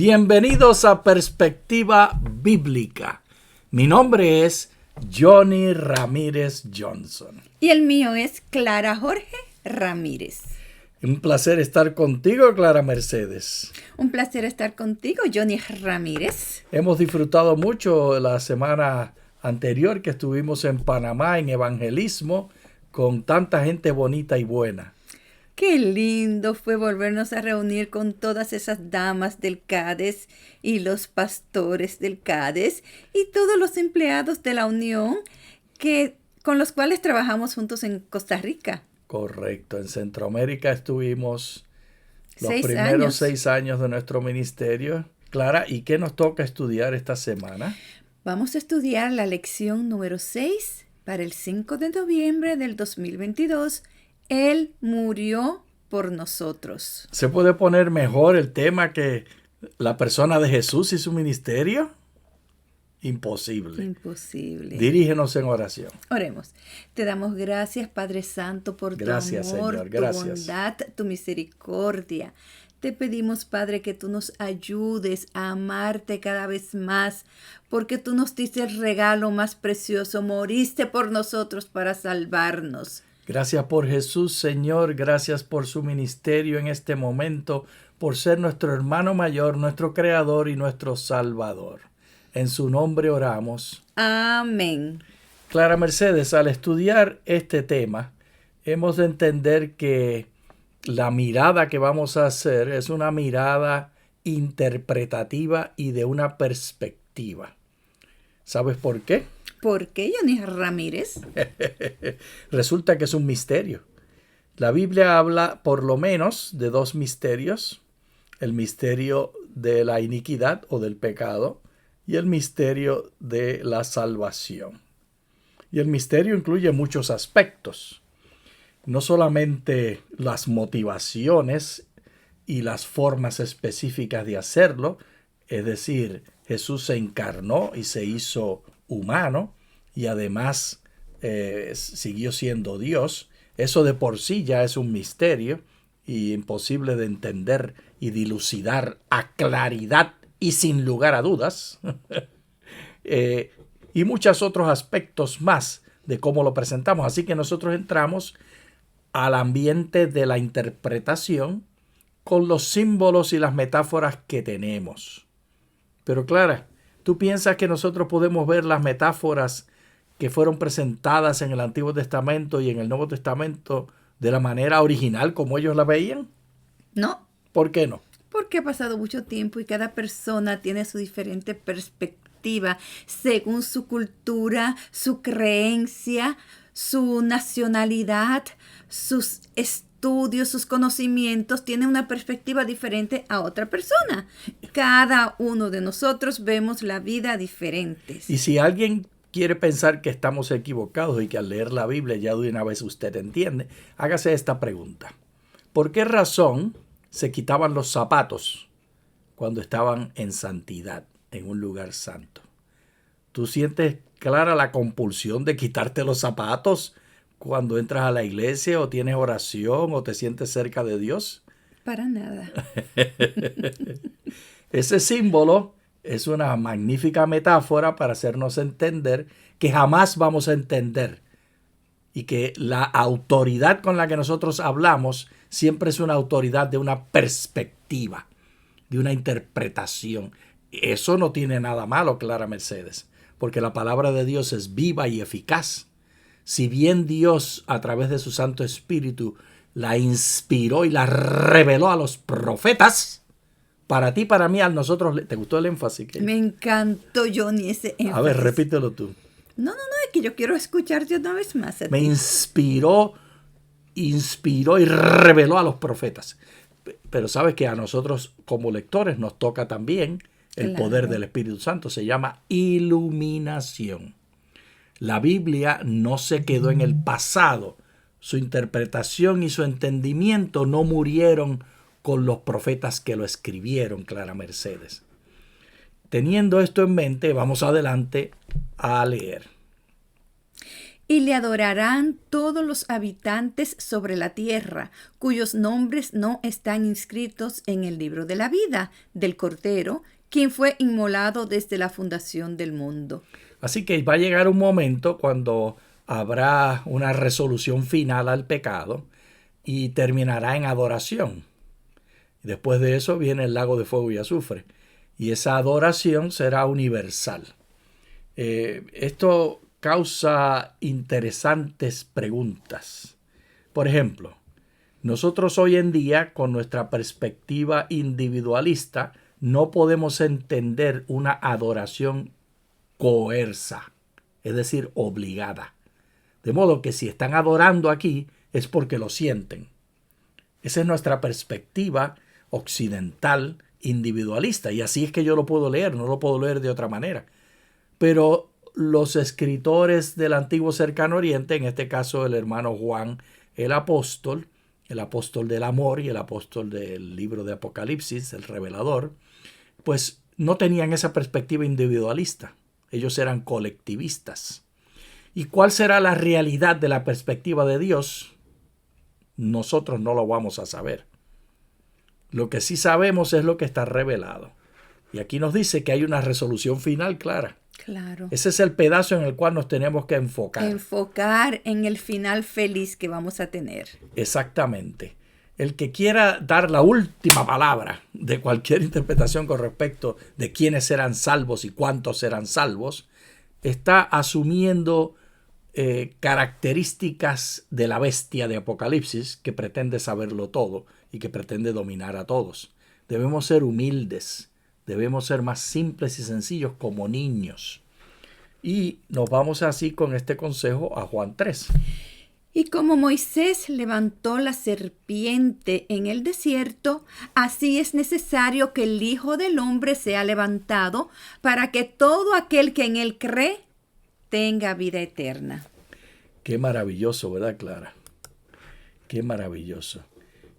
Bienvenidos a Perspectiva Bíblica. Mi nombre es Johnny Ramírez Johnson. Y el mío es Clara Jorge Ramírez. Un placer estar contigo, Clara Mercedes. Un placer estar contigo, Johnny Ramírez. Hemos disfrutado mucho la semana anterior que estuvimos en Panamá en evangelismo con tanta gente bonita y buena. Qué lindo fue volvernos a reunir con todas esas damas del CADES y los pastores del CADES y todos los empleados de la Unión con los cuales trabajamos juntos en Costa Rica. Correcto. En Centroamérica estuvimos los 6 primeros 6 años de nuestro ministerio. Clara, ¿y qué nos toca estudiar esta semana? Vamos a estudiar la lección número 6 para el 5 de noviembre del 2022. Él murió por nosotros. ¿Se puede poner mejor el tema que la persona de Jesús y su ministerio? Imposible. Imposible. Dirígenos en oración. Oremos. Te damos gracias, Padre Santo, por tu amor, Señor. Gracias. Tu bondad, tu misericordia. Te pedimos, Padre, que tú nos ayudes a amarte cada vez más, porque tú nos diste el regalo más precioso. Moriste por nosotros para salvarnos. Gracias por Jesús, Señor. Gracias por su ministerio en este momento, por ser nuestro hermano mayor, nuestro creador y nuestro salvador. En su nombre oramos. Amén. Clara Mercedes, al estudiar este tema, hemos de entender que la mirada que vamos a hacer es una mirada interpretativa y de una perspectiva. ¿Sabes por qué? ¿Por qué, Johnny Ramírez? Resulta que es un misterio. La Biblia habla por lo menos de 2 misterios. El misterio de la iniquidad o del pecado y el misterio de la salvación. Y el misterio incluye muchos aspectos. No solamente las motivaciones y las formas específicas de hacerlo, es decir, Jesús se encarnó y se hizo humano y además siguió siendo Dios. Eso de por sí ya es un misterio y imposible de entender y dilucidar a claridad y sin lugar a dudas. Y muchos otros aspectos más de cómo lo presentamos. Así que nosotros entramos al ambiente de la interpretación con los símbolos y las metáforas que tenemos. Pero Clara, ¿tú piensas que nosotros podemos ver las metáforas que fueron presentadas en el Antiguo Testamento y en el Nuevo Testamento de la manera original como ellos la veían? No. ¿Por qué no? Porque ha pasado mucho tiempo y cada persona tiene su diferente perspectiva según su cultura, su creencia, su nacionalidad, sus estudios, sus conocimientos, tiene una perspectiva diferente a otra persona. Cada uno de nosotros vemos la vida diferente. Y si alguien quiere pensar que estamos equivocados y que al leer la Biblia ya de una vez usted entiende, hágase esta pregunta. ¿Por qué razón se quitaban los zapatos cuando estaban en santidad, en un lugar santo? ¿Tú sientes, Clara, la compulsión de quitarte los zapatos cuando entras a la iglesia o tienes oración o te sientes cerca de Dios? Para nada. Ese símbolo es una magnífica metáfora para hacernos entender que jamás vamos a entender y que la autoridad con la que nosotros hablamos siempre es una autoridad de una perspectiva, de una interpretación. Eso no tiene nada malo, Clara Mercedes, porque la palabra de Dios es viva y eficaz. Si bien Dios, a través de su Santo Espíritu, la inspiró y la reveló a los profetas, para ti, para mí, a nosotros, ¿te gustó el énfasis? Me encantó, Johnny, ese énfasis. A ver, repítelo tú. No, es que yo quiero escucharte una vez más. Me inspiró y reveló a los profetas. Pero sabes que a nosotros como lectores nos toca también el poder del Espíritu Santo. Se llama iluminación. La Biblia no se quedó en el pasado. Su interpretación y su entendimiento no murieron con los profetas que lo escribieron, Clara Mercedes. Teniendo esto en mente, vamos adelante a leer. Y le adorarán todos los habitantes sobre la tierra, cuyos nombres no están inscritos en el libro de la vida del Cordero, quien fue inmolado desde la fundación del mundo. Así que va a llegar un momento cuando habrá una resolución final al pecado y terminará en adoración. Después de eso viene el lago de fuego y azufre. Y esa adoración será universal. Esto causa interesantes preguntas. Por ejemplo, nosotros hoy en día, con nuestra perspectiva individualista, no podemos entender una adoración coerza, es decir, obligada. De modo que si están adorando aquí es porque lo sienten. Esa es nuestra perspectiva occidental individualista, y así es que yo lo puedo leer, no lo puedo leer de otra manera. Pero los escritores del antiguo Cercano Oriente, en este caso el hermano Juan el apóstol del amor y el apóstol del libro de Apocalipsis, el revelador, pues no tenían esa perspectiva individualista. Ellos eran colectivistas. ¿Y cuál será la realidad de la perspectiva de Dios? Nosotros no lo vamos a saber. Lo que sí sabemos es lo que está revelado. Y aquí nos dice que hay una resolución final clara. Claro. Ese es el pedazo en el cual nos tenemos que enfocar. Enfocar en el final feliz que vamos a tener. Exactamente. El que quiera dar la última palabra de cualquier interpretación con respecto de quiénes serán salvos y cuántos serán salvos, está asumiendo características de la bestia de Apocalipsis, que pretende saberlo todo y que pretende dominar a todos. Debemos ser humildes, debemos ser más simples y sencillos como niños. Y nos vamos así con este consejo a Juan 3. Y como Moisés levantó la serpiente en el desierto, así es necesario que el Hijo del Hombre sea levantado para que todo aquel que en él cree tenga vida eterna. Qué maravilloso, ¿verdad, Clara? Qué maravilloso.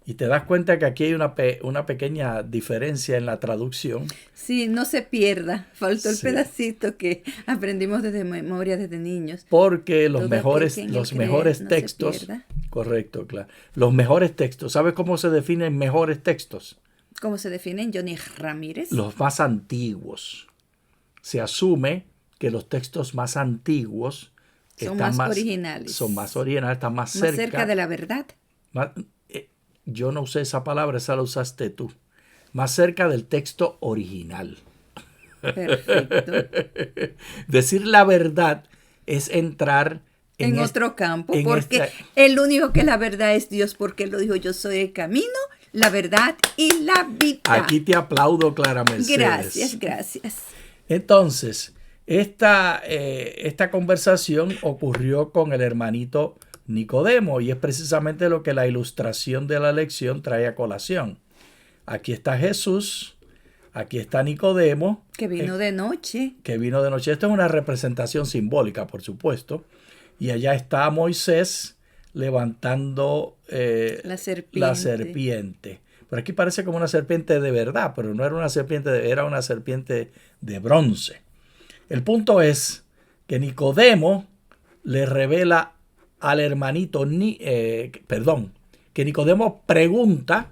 Y te das cuenta que aquí hay una pequeña diferencia en la traducción. Sí, no se pierda. Faltó el Sí. pedacito que aprendimos desde memoria desde niños. Porque los Todo mejores, aquel que en los él mejores cree, no se textos, pierda. correcto, claro. Los mejores textos, ¿sabes cómo se definen mejores textos? ¿Cómo se definen? Johnny Ramírez. Los más antiguos. Se asume que los textos más antiguos Son están más originales. Son más originales, están más Más cerca de la verdad. Yo no usé esa palabra, esa la usaste tú. Más cerca del texto original. Perfecto. Decir la verdad es entrar En otro campo, en porque el único que la verdad es Dios, porque Él lo dijo, yo soy el camino, la verdad y la vida. Aquí te aplaudo, Clara Mercedes. Gracias, gracias. Entonces, esta conversación ocurrió con el hermanito Nicodemo, y es precisamente lo que la ilustración de la lección trae a colación. Aquí está Jesús, aquí está Nicodemo. Que vino de noche. Que vino de noche. Esto es una representación simbólica, por supuesto. Y allá está Moisés levantando la serpiente. Pero aquí parece como una serpiente de verdad, pero no era una serpiente, era una serpiente de bronce. El punto es que Nicodemo le revela al hermanito, que Nicodemo pregunta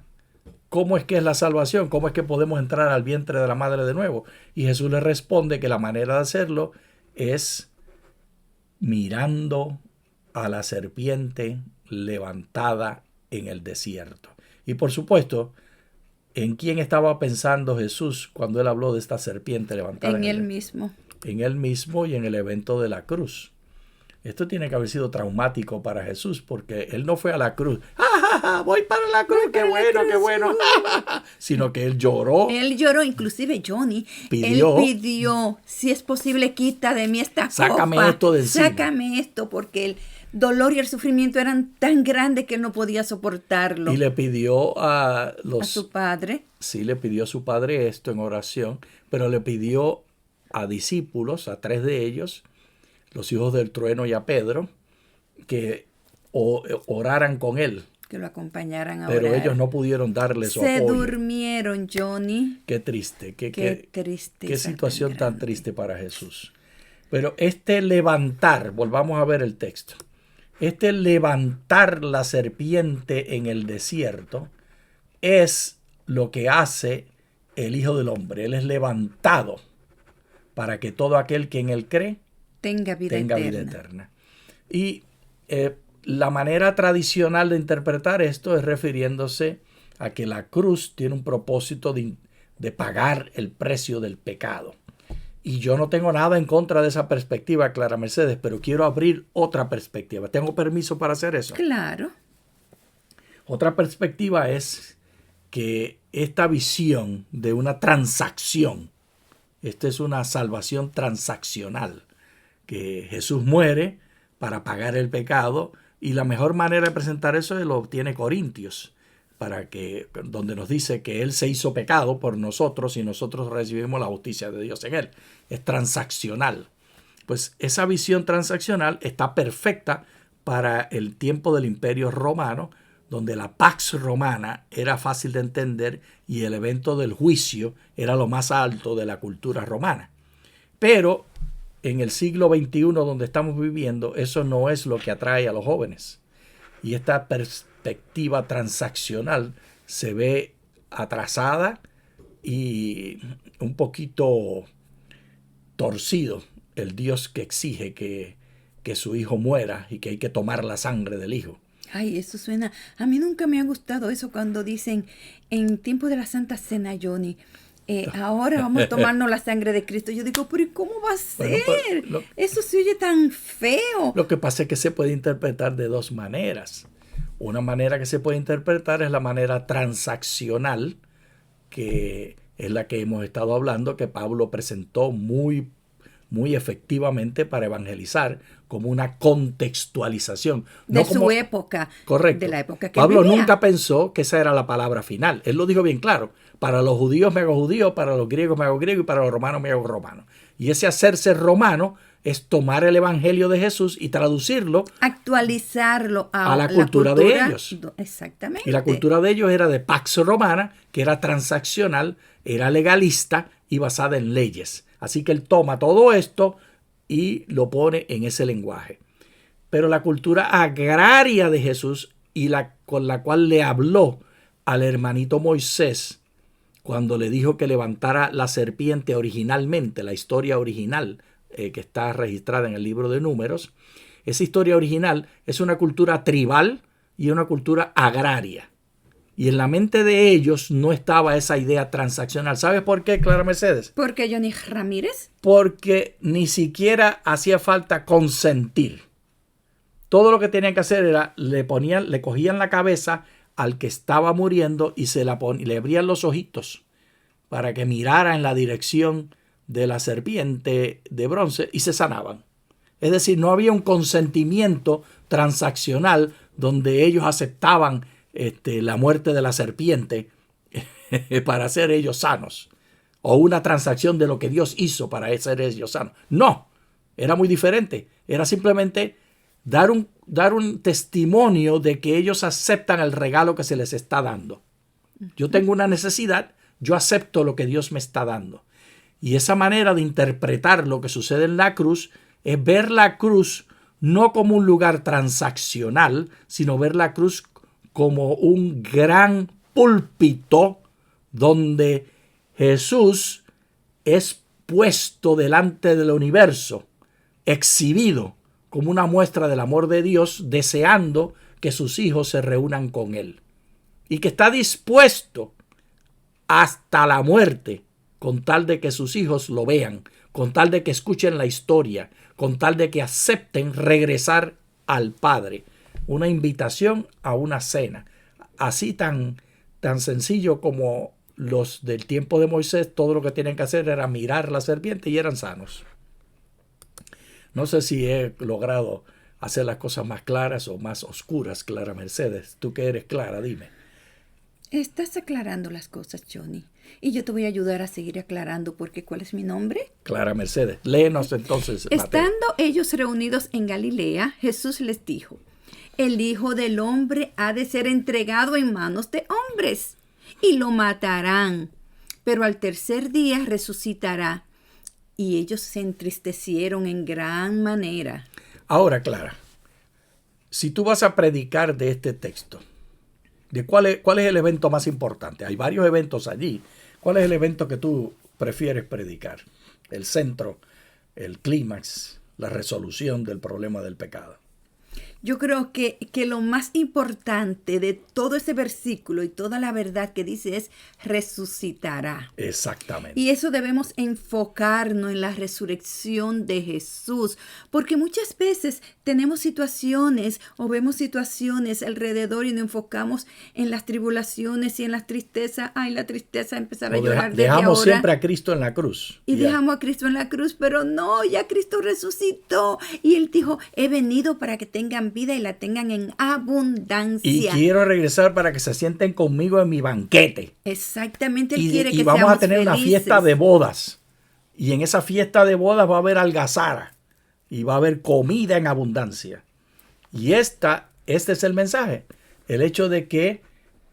cómo es que es la salvación, cómo es que podemos entrar al vientre de la madre de nuevo. Y Jesús le responde que la manera de hacerlo es mirando a la serpiente levantada en el desierto. Y por supuesto, ¿en quién estaba pensando Jesús cuando él habló de esta serpiente levantada? En él mismo. En él mismo y en el evento de la cruz. Esto tiene que haber sido traumático para Jesús, porque él no fue a la cruz. ¡Ah, voy para la cruz! ¡Qué bueno, qué bueno! Sino que él lloró. Él lloró, inclusive Johnny. Pidió. Él pidió, si es posible, quita de mí esta Sácame copa. esto de encima. Sácame esto, porque el dolor y el sufrimiento eran tan grandes que él no podía soportarlo. Y le pidió a su padre. Sí, le pidió a su padre esto en oración, pero le pidió a discípulos, a 3 de ellos, los hijos del trueno y a Pedro, que oraran con él. Que lo acompañaran a Pero orar. ellos no pudieron darle su apoyo. Se durmieron, Johnny. Qué triste. Qué triste. Qué situación tan triste para Jesús. Pero este levantar, volvamos a ver el texto, este levantar la serpiente en el desierto es lo que hace el Hijo del Hombre. Él es levantado para que todo aquel que en él cree tenga vida eterna. Y la manera tradicional de interpretar esto es refiriéndose a que la cruz tiene un propósito de pagar el precio del pecado. Y yo no tengo nada en contra de esa perspectiva, Clara Mercedes, pero quiero abrir otra perspectiva. ¿Tengo permiso para hacer eso? Claro. Otra perspectiva es que esta visión de una transacción, esta es una salvación transaccional, que Jesús muere para pagar el pecado, y la mejor manera de presentar eso lo tiene Corintios, donde nos dice que Él se hizo pecado por nosotros y nosotros recibimos la justicia de Dios en Él. Es transaccional. Pues esa visión transaccional está perfecta para el tiempo del Imperio Romano, donde la Pax Romana era fácil de entender y el evento del juicio era lo más alto de la cultura romana. Pero en el siglo XXI donde estamos viviendo, eso no es lo que atrae a los jóvenes. Y esta perspectiva transaccional se ve atrasada y un poquito torcido. El Dios que exige que su hijo muera y que hay que tomar la sangre del hijo. Ay, eso suena... A mí nunca me ha gustado eso cuando dicen en tiempo de la Santa Cena, Johnny, ahora vamos a tomarnos la sangre de Cristo. Yo digo, pero ¿y cómo va a ser? Bueno, eso se oye tan feo. Lo que pasa es que se puede interpretar de dos maneras. Una manera que se puede interpretar es la manera transaccional, que es la que hemos estado hablando, que Pablo presentó muy efectivamente para evangelizar, como una contextualización. De su época. Correcto. De la época que Pablo vivía. nunca pensó que esa era la palabra final. Él lo dijo bien claro. Para los judíos me hago judío, para los griegos me hago griego y para los romanos me hago romano. Y ese hacerse romano es tomar el evangelio de Jesús y traducirlo, actualizarlo a la cultura de ellos. Exactamente. Y la cultura de ellos era de Pax Romana, que era transaccional, era legalista y basada en leyes. Así que él toma todo esto y lo pone en ese lenguaje. Pero la cultura agraria de Jesús y con la cual le habló al hermanito Moisés cuando le dijo que levantara la serpiente originalmente, la historia original que está registrada en el libro de Números, esa historia original es una cultura tribal y una cultura agraria. Y en la mente de ellos no estaba esa idea transaccional. ¿Sabes por qué, Clara Mercedes? ¿Por qué, Johnny Ramírez? Porque ni siquiera hacía falta consentir. Todo lo que tenían que hacer era, le cogían la cabeza al que estaba muriendo y le abrían los ojitos para que mirara en la dirección de la serpiente de bronce y se sanaban. Es decir, no había un consentimiento transaccional donde ellos aceptaban la muerte de la serpiente para ser ellos sanos, o una transacción de lo que Dios hizo para ser ellos sanos. No, era muy diferente. Era simplemente dar un testimonio de que ellos aceptan el regalo que se les está dando. Yo tengo una necesidad, yo acepto lo que Dios me está dando. Y esa manera de interpretar lo que sucede en la cruz es ver la cruz no como un lugar transaccional, sino ver la cruz como un gran púlpito donde Jesús es puesto delante del universo, exhibido como una muestra del amor de Dios, deseando que sus hijos se reúnan con Él. Y que está dispuesto hasta la muerte con tal de que sus hijos lo vean, con tal de que escuchen la historia, con tal de que acepten regresar al Padre. Una invitación a una cena. Así tan sencillo como los del tiempo de Moisés, todo lo que tenían que hacer era mirar la serpiente y eran sanos. No sé si he logrado hacer las cosas más claras o más oscuras, Clara Mercedes. Tú que eres clara, dime. Estás aclarando las cosas, Johnny. Y yo te voy a ayudar a seguir aclarando, porque ¿cuál es mi nombre? Clara Mercedes. Léenos entonces, Mateo. Estando ellos reunidos en Galilea, Jesús les dijo: el Hijo del Hombre ha de ser entregado en manos de hombres, y lo matarán, pero al tercer día resucitará. y ellos se entristecieron en gran manera. Ahora, Clara, si tú vas a predicar de este texto, cuál es el evento más importante? Hay varios eventos allí. ¿Cuál es el evento que tú prefieres predicar? El centro, el clímax, la resolución del problema del pecado. Yo creo que lo más importante de todo ese versículo y toda la verdad que dice es resucitará. Exactamente. Y eso debemos enfocarnos en la resurrección de Jesús, porque muchas veces tenemos situaciones o vemos situaciones alrededor y nos enfocamos en las tribulaciones y en las tristezas. Ay, la tristeza, empezar a llorar desde dejamos ahora. Siempre a Cristo en la cruz. Y dejamos a Cristo en la cruz, pero no, ya Cristo resucitó. Y Él dijo, he venido para que tengan vida y la tengan en abundancia. Y quiero regresar para que se sienten conmigo en mi banquete. Exactamente, Él quiere que y vamos a tener felices. una fiesta de bodas. Y en esa fiesta de bodas va a haber algazara. Y va a haber comida en abundancia. Y este es el mensaje. El hecho de que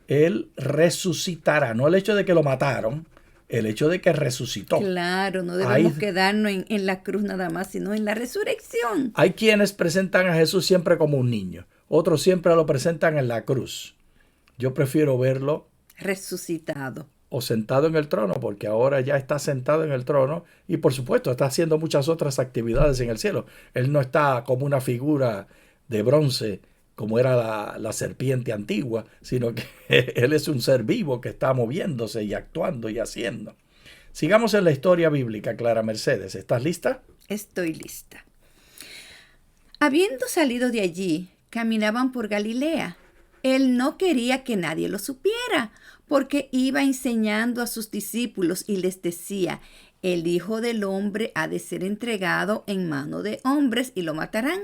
Él resucitará. No el hecho de que lo mataron. El hecho de que resucitó. Claro, no debemos quedarnos en la cruz nada más, sino en la resurrección. Hay quienes presentan a Jesús siempre como un niño. Otros siempre lo presentan en la cruz. Yo prefiero verlo resucitado. O sentado en el trono, porque ahora ya está sentado en el trono y por supuesto está haciendo muchas otras actividades en el cielo. Él no está como una figura de bronce como era la serpiente antigua, sino que Él es un ser vivo que está moviéndose y actuando y haciendo. Sigamos en la historia bíblica, Clara Mercedes. ¿Estás lista? Estoy lista. Habiendo salido de allí, caminaban por Galilea. Él no quería que nadie lo supiera, porque iba enseñando a sus discípulos y les decía, el Hijo del Hombre ha de ser entregado en mano de hombres y lo matarán.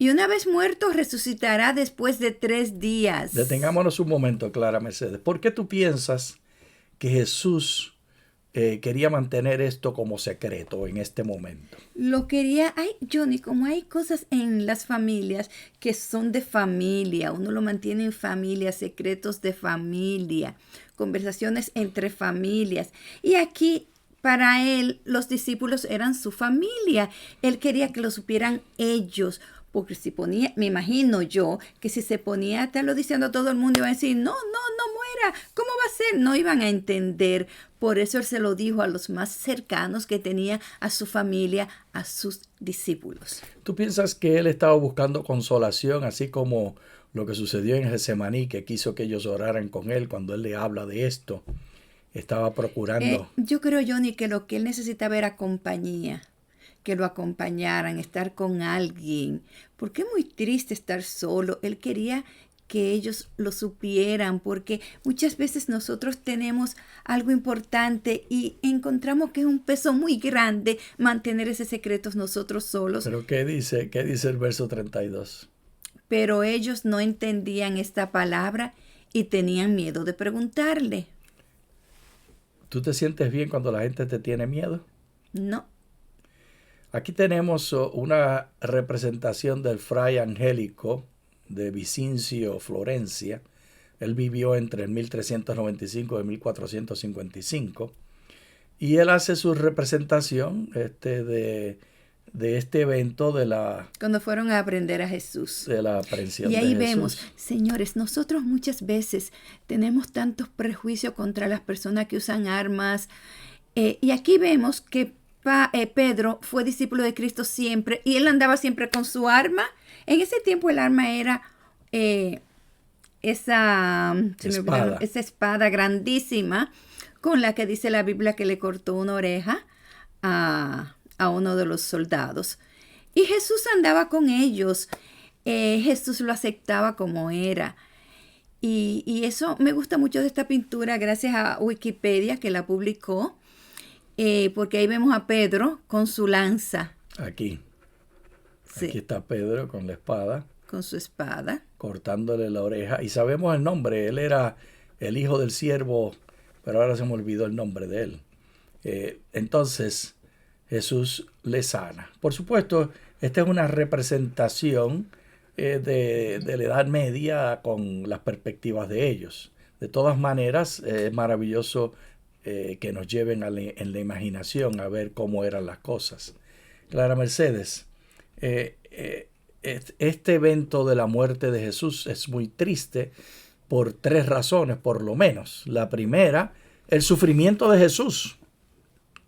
Y una vez muerto, resucitará después de 3 días. Detengámonos un momento, Clara Mercedes. ¿Por qué tú piensas que Jesús quería mantener esto como secreto en este momento? Lo quería, Johnny, como hay cosas en las familias que son de familia, uno lo mantiene en familia, secretos de familia, conversaciones entre familias. Y aquí, para él, los discípulos eran su familia. Él quería que lo supieran ellos. Porque si ponía, me imagino yo, que si se ponía a estarlo diciendo a todo el mundo, iban a decir, no muera, ¿cómo va a ser? No iban a entender. Por eso él se lo dijo a los más cercanos que tenía, a su familia, a sus discípulos. ¿Tú piensas que él estaba buscando consolación, así como lo que sucedió en Getsemaní, que quiso que ellos oraran con él cuando él le habla de esto? Estaba procurando. Yo creo, Johnny, que lo que él necesitaba era compañía. Que lo acompañaran, estar con alguien, porque es muy triste estar solo. Él quería que ellos lo supieran, porque muchas veces nosotros tenemos algo importante y encontramos que es un peso muy grande mantener ese secreto nosotros solos. ¿Pero qué dice el verso 32? Pero ellos no entendían esta palabra y tenían miedo de preguntarle. ¿Tú te sientes bien cuando la gente te tiene miedo? No. Aquí tenemos una representación del fray angélico de Vicincio Florencia. Él vivió entre el 1395 y 1455. Y él hace su representación de este evento de la... Cuando fueron a aprender a Jesús. De la aprehensión de Jesús. Y ahí vemos, señores, nosotros muchas veces tenemos tantos prejuicios contra las personas que usan armas. Y aquí vemos que Pedro fue discípulo de Cristo siempre y él andaba siempre con su arma. En ese tiempo el arma era esa espada grandísima con la que dice la Biblia que le cortó una oreja a uno de los soldados. Y Jesús andaba con ellos. Jesús lo aceptaba como era. Y eso me gusta mucho de esta pintura gracias a Wikipedia que la publicó. Porque ahí vemos a Pedro con su lanza. Aquí. Sí. Aquí está Pedro con la espada. Con su espada. Cortándole la oreja. Y sabemos el nombre. Él era el hijo del siervo, pero ahora se me olvidó el nombre de él. Entonces, Jesús le sana. Por supuesto, esta es una representación de la Edad Media con las perspectivas de ellos. De todas maneras, es maravilloso que nos lleven en la imaginación a ver cómo eran las cosas. Clara Mercedes, este evento de la muerte de Jesús es muy triste por 3 razones, por lo menos. La primera, el sufrimiento de Jesús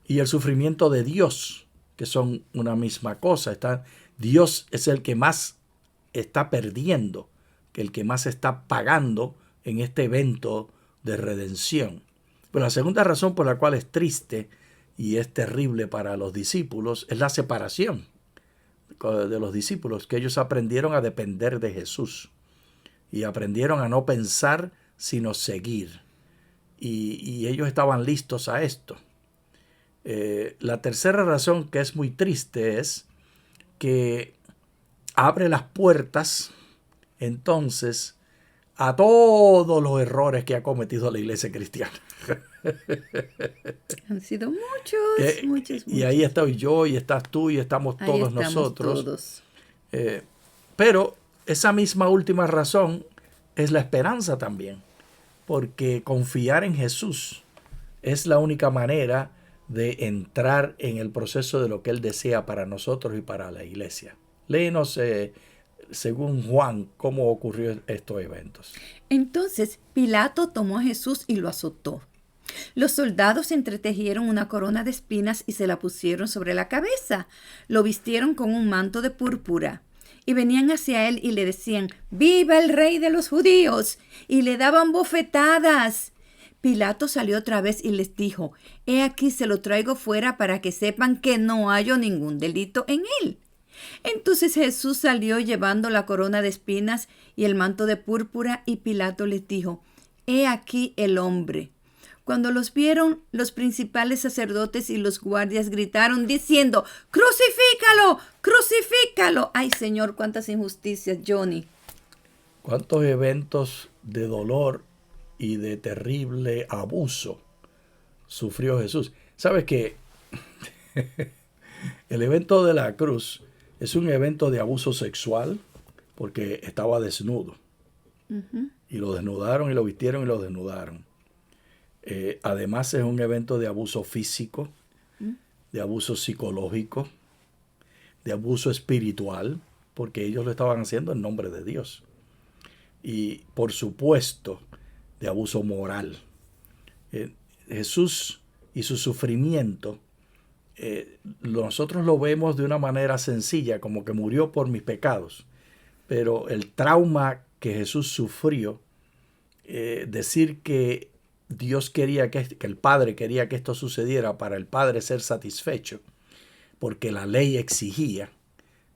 y el sufrimiento de Dios, que son una misma cosa. Dios es el que más está perdiendo, que el que más está pagando en este evento de redención. Pero la segunda razón por la cual es triste y es terrible para los discípulos es la separación de los discípulos, que ellos aprendieron a depender de Jesús y aprendieron a no pensar sino seguir. Y ellos estaban listos a esto. La tercera razón, que es muy triste, es que abre las puertas entonces a todos los errores que ha cometido la iglesia cristiana. Han sido muchos. Y ahí estoy yo, y estás tú, y estamos todos nosotros. Todos. Pero esa misma última razón es la esperanza también, porque confiar en Jesús es la única manera de entrar en el proceso de lo que Él desea para nosotros y para la iglesia. Léenos, según Juan, cómo ocurrió estos eventos. Entonces Pilato tomó a Jesús y lo azotó. Los soldados entretejieron una corona de espinas y se la pusieron sobre la cabeza. Lo vistieron con un manto de púrpura. Y venían hacia él y le decían: ¡Viva el rey de los judíos! Y le daban bofetadas. Pilato salió otra vez y les dijo: He aquí se lo traigo fuera para que sepan que no hallo ningún delito en él. Entonces Jesús salió llevando la corona de espinas y el manto de púrpura, y Pilato les dijo: He aquí el hombre. Cuando los vieron, los principales sacerdotes y los guardias gritaron diciendo: ¡Crucifícalo! ¡Crucifícalo! ¡Ay, Señor, cuántas injusticias, Johnny! ¿Cuántos eventos de dolor y de terrible abuso sufrió Jesús? ¿Sabes qué? El evento de la cruz es un evento de abuso sexual porque estaba desnudo. Y lo desnudaron y lo vistieron y lo desnudaron. Además es un evento de abuso físico, de abuso psicológico, de abuso espiritual, porque ellos lo estaban haciendo en nombre de Dios. Y por supuesto, de abuso moral. Jesús y su sufrimiento, nosotros lo vemos de una manera sencilla, como que murió por mis pecados. Pero el trauma que Jesús sufrió, decir que Dios quería que el Padre quería que esto sucediera para el Padre ser satisfecho, porque la ley exigía,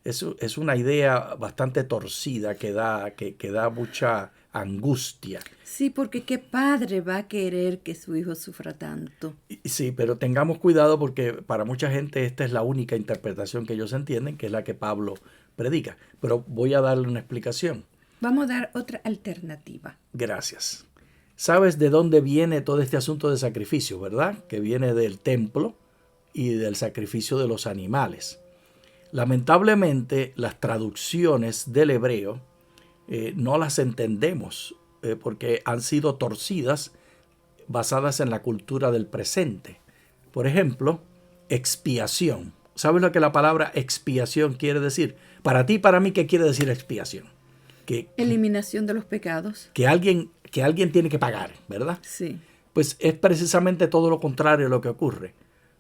eso es una idea bastante torcida que da mucha angustia. Sí, porque ¿qué padre va a querer que su hijo sufra tanto? Sí, pero tengamos cuidado porque para mucha gente esta es la única interpretación que ellos entienden, que es la que Pablo predica. Pero voy a darle una explicación. Vamos a dar otra alternativa. Gracias. ¿Sabes de dónde viene todo este asunto de sacrificio, verdad? Que viene del templo y del sacrificio de los animales. Lamentablemente, las traducciones del hebreo no las entendemos porque han sido torcidas basadas en la cultura del presente. Por ejemplo, expiación. ¿Sabes lo que la palabra expiación quiere decir? Para ti y para mí, ¿qué quiere decir expiación? Eliminación de los pecados. Que alguien tiene que pagar, ¿verdad? Sí. Pues es precisamente todo lo contrario lo que ocurre.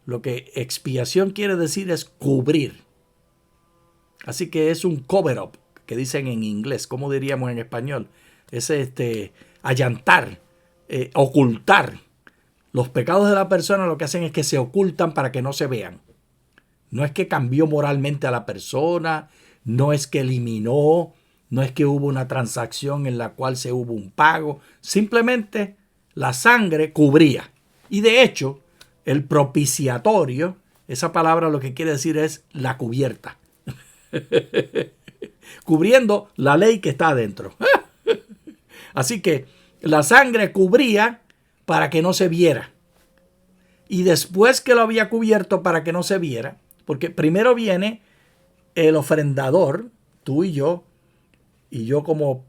Lo que expiación quiere decir es cubrir. Así que es un cover-up, que dicen en inglés. ¿Cómo diríamos en español? Es allantar, ocultar. Los pecados de la persona lo que hacen es que se ocultan para que no se vean. No es que cambió moralmente a la persona, no es que eliminó, no es que hubo una transacción en la cual se hubo un pago. Simplemente la sangre cubría. Y de hecho, el propiciatorio, esa palabra lo que quiere decir es la cubierta. Cubriendo la ley que está adentro. Así que la sangre cubría para que no se viera. Y después que lo había cubierto para que no se viera, porque primero viene el ofrendador, tú y yo como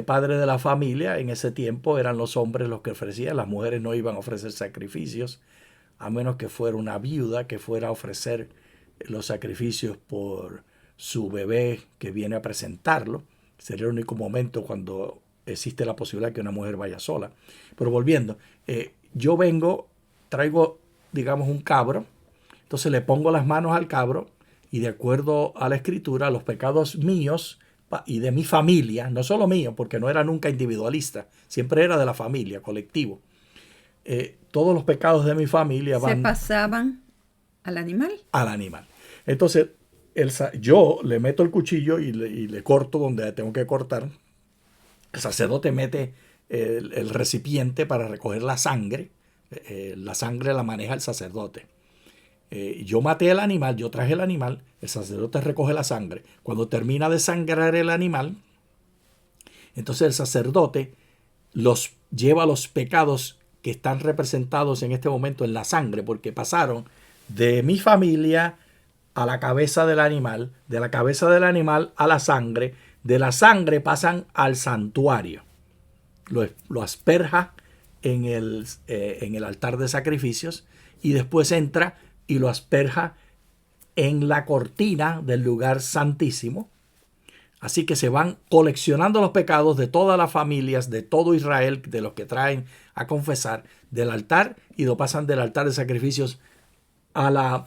padre de la familia, en ese tiempo eran los hombres los que ofrecían, las mujeres no iban a ofrecer sacrificios, a menos que fuera una viuda que fuera a ofrecer los sacrificios por su bebé que viene a presentarlo. Sería el único momento cuando existe la posibilidad que una mujer vaya sola. Pero volviendo, yo traigo, digamos, un cabro, entonces le pongo las manos al cabro y de acuerdo a la escritura, los pecados míos y de mi familia, no solo mío, porque no era nunca individualista, siempre era de la familia, colectivo. Todos los pecados de mi familia ¿Se pasaban al animal? Al animal. Entonces, yo le meto el cuchillo y le corto donde tengo que cortar. El sacerdote mete el recipiente para recoger la sangre. La sangre la maneja el sacerdote. Yo maté el animal, yo traje el animal, el sacerdote recoge la sangre. Cuando termina de sangrar el animal, entonces el sacerdote lleva los pecados que están representados en este momento en la sangre, porque pasaron de mi familia a la cabeza del animal, de la cabeza del animal a la sangre, de la sangre pasan al santuario. Lo asperja en el altar de sacrificios y después entra y lo asperja en la cortina del lugar santísimo. Así que se van coleccionando los pecados de todas las familias, de todo Israel, de los que traen a confesar, del altar, y lo pasan del altar de sacrificios al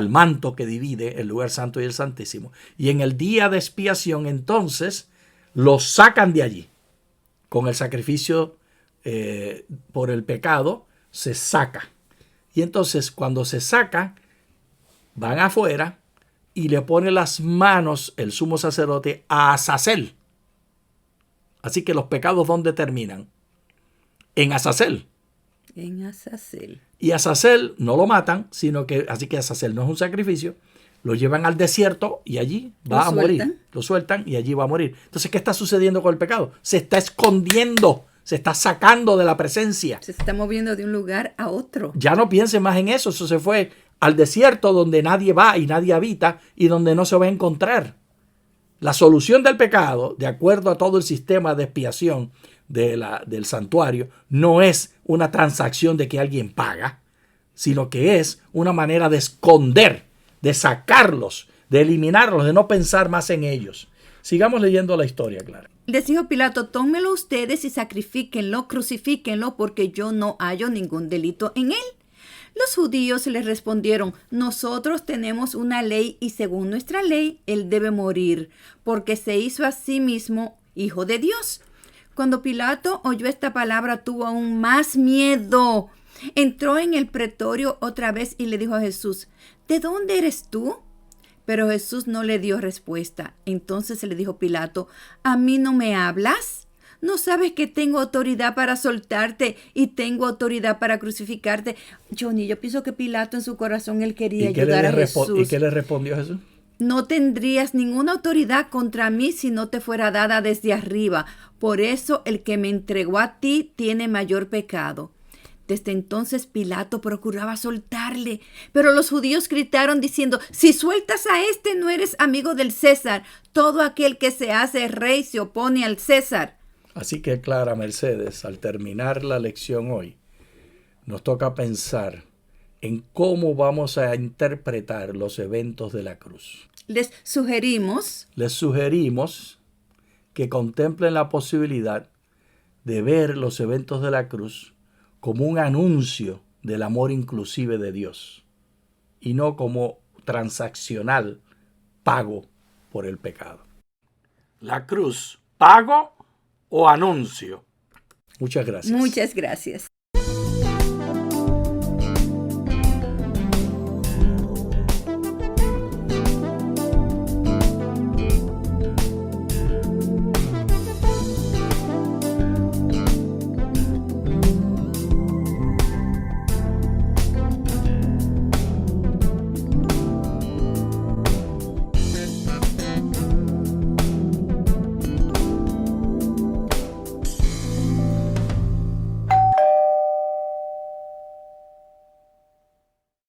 manto que divide el lugar santo y el santísimo. Y en el día de expiación, entonces, los sacan de allí. Con el sacrificio por el pecado, se saca. Y entonces, cuando se saca, van afuera y le pone las manos el sumo sacerdote a Azazel. Así que los pecados, ¿dónde terminan? En Azazel. En Azazel. Y Azazel no lo matan, así que Azazel no es un sacrificio. Lo llevan al desierto y allí va a morir. Lo sueltan y allí va a morir. Entonces, ¿qué está sucediendo con el pecado? Se está escondiendo, se está sacando de la presencia. Se está moviendo de un lugar a otro. Ya no piense más en eso. Eso se fue al desierto donde nadie va y nadie habita y donde no se va a encontrar. La solución del pecado, de acuerdo a todo el sistema de expiación del santuario, no es una transacción de que alguien paga, sino que es una manera de esconder, de sacarlos, de eliminarlos, de no pensar más en ellos. Sigamos leyendo la historia, Clara. Les dijo Pilato: tómenlo ustedes y sacrifíquenlo, crucifíquenlo, porque yo no hallo ningún delito en él. Los judíos les respondieron: nosotros tenemos una ley y según nuestra ley él debe morir, porque se hizo a sí mismo hijo de Dios. Cuando Pilato oyó esta palabra, tuvo aún más miedo. Entró en el pretorio otra vez y le dijo a Jesús: ¿de dónde eres tú? Pero Jesús no le dio respuesta. Entonces le dijo Pilato: ¿a mí no me hablas? ¿No sabes que tengo autoridad para soltarte y tengo autoridad para crucificarte? Johnny, yo pienso que Pilato en su corazón él quería ayudar a Jesús. ¿Y qué le respondió Jesús? No tendrías ninguna autoridad contra mí si no te fuera dada desde arriba. Por eso el que me entregó a ti tiene mayor pecado. Desde entonces Pilato procuraba soltarle, pero los judíos gritaron diciendo: si sueltas a este no eres amigo del César. Todo aquel que se hace rey se opone al César. Así que, Clara Mercedes, al terminar la lección hoy, nos toca pensar en cómo vamos a interpretar los eventos de la cruz. Les sugerimos que contemplen la posibilidad de ver los eventos de la cruz como un anuncio del amor inclusive de Dios y no como transaccional pago por el pecado. La cruz, ¿pago o anuncio? Muchas gracias. Muchas gracias.